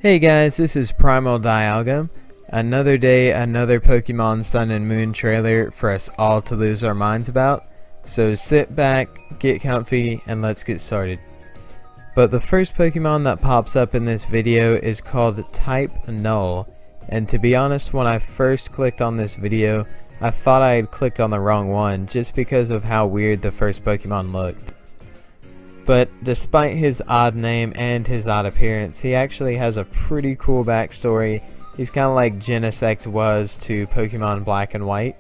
Hey guys, this is Primal Dialga. Another day, another Pokemon Sun and Moon trailer for us all to lose our minds about. So sit back, get comfy, and let's get started. But the first Pokemon that pops up in this video is called Type Null. And to be honest, when I first clicked on this video, I thought I had clicked on the wrong one just because of how weird the first Pokemon looked. But despite his odd name and his odd appearance, he actually has a pretty cool backstory. He's kind of like Genesect was to Pokemon Black and White.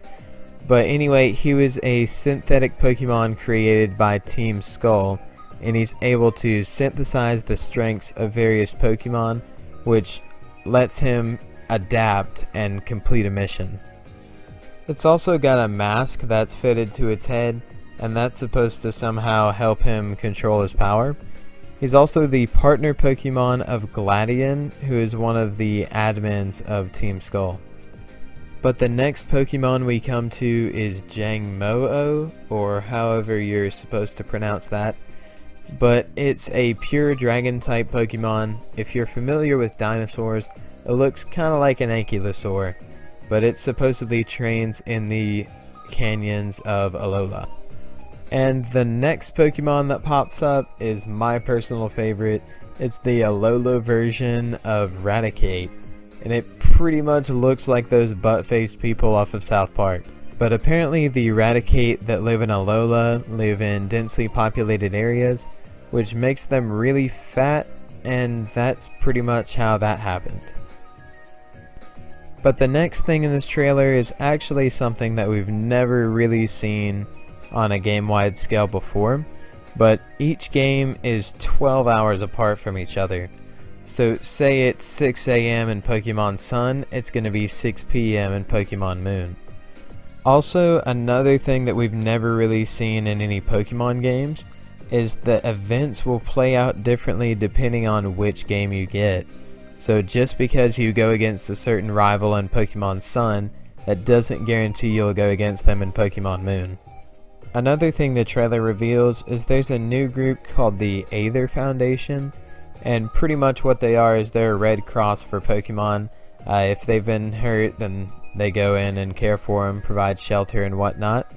But anyway, he was a synthetic Pokemon created by Team Skull, and he's able to synthesize the strengths of various Pokemon, which lets him adapt and complete a mission. It's also got a mask that's fitted to its head, and that's supposed to somehow help him control his power. He's also the partner Pokemon of Gladion, who is one of the admins of Team Skull. But the next Pokemon we come to is Jangmo-o, or however you're supposed to pronounce that. But it's a pure dragon type Pokemon. If you're familiar with dinosaurs, it looks kind of like an Ankylosaur, but it supposedly trains in the canyons of Alola. And the next Pokemon that pops up is my personal favorite. It's the Alola version of Raticate, and it pretty much looks like those butt-faced people off of South Park. But apparently the Raticate that live in Alola live in densely populated areas, which makes them really fat, and that's pretty much how that happened. But the next thing in this trailer is actually something that we've never really seen on a game-wide scale before, but each game is 12 hours apart from each other. So say it's 6 AM in Pokemon Sun, it's going to be 6 PM in Pokemon Moon. Also, another thing that we've never really seen in any Pokemon games is the events will play out differently depending on which game you get. So just because you go against a certain rival in Pokemon Sun, that doesn't guarantee you'll go against them in Pokemon Moon. Another thing the trailer reveals is there's a new group called the Aether Foundation, and pretty much what they are is they're a Red Cross for Pokemon. If they've been hurt, then they go in and care for them, provide shelter and whatnot.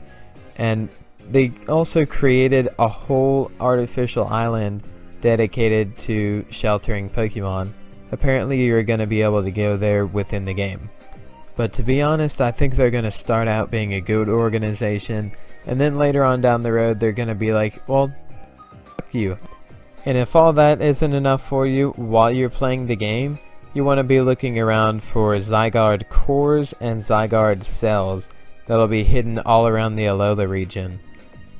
And they also created a whole artificial island dedicated to sheltering Pokemon. Apparently you're going to be able to go there within the game. But to be honest, I think they're going to start out being a good organization, and then later on down the road they're going to be like, well, fuck you. And if all that isn't enough for you while you're playing the game, you want to be looking around for Zygarde cores and Zygarde cells that'll be hidden all around the Alola region.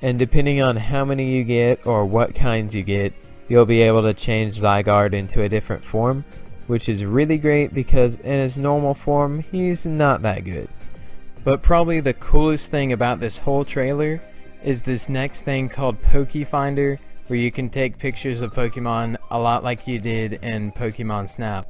And depending on how many you get or what kinds you get, you'll be able to change Zygarde into a different form, which is really great because in his normal form, he's not that good. But probably the coolest thing about this whole trailer is this next thing called PokeFinder, where you can take pictures of Pokemon a lot like you did in Pokemon Snap.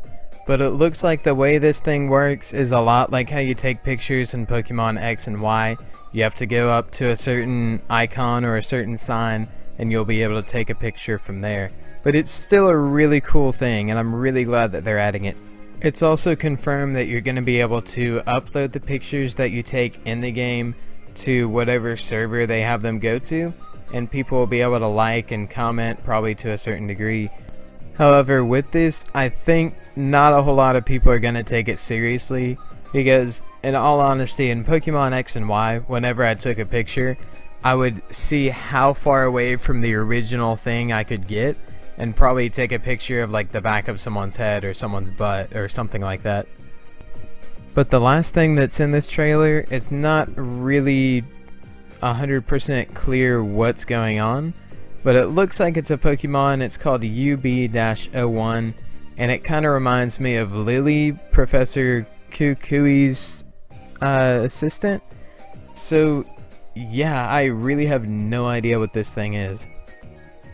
But it looks like the way this thing works is a lot like how you take pictures in Pokemon X and Y. You have to go up to a certain icon or a certain sign and you'll be able to take a picture from there. But it's still a really cool thing, and I'm really glad that they're adding it. It's also confirmed that you're going to be able to upload the pictures that you take in the game to whatever server they have them go to, and people will be able to like and comment probably to a certain degree. However, with this, I think not a whole lot of people are going to take it seriously, because in all honesty, in Pokemon X and Y, whenever I took a picture, I would see how far away from the original thing I could get, and probably take a picture of like the back of someone's head or someone's butt or something like that. But the last thing that's in this trailer, it's not really 100% clear what's going on, but it looks like it's a Pokemon. It's called UB-01, and it kind of reminds me of Lily, Professor Kukui's assistant. So yeah, I really have no idea what this thing is.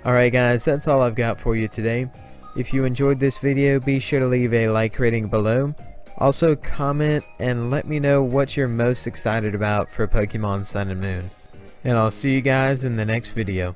Alright guys, that's all I've got for you today. If you enjoyed this video, be sure to leave a like rating below. Also comment and let me know what you're most excited about for Pokemon Sun and Moon. And I'll see you guys in the next video.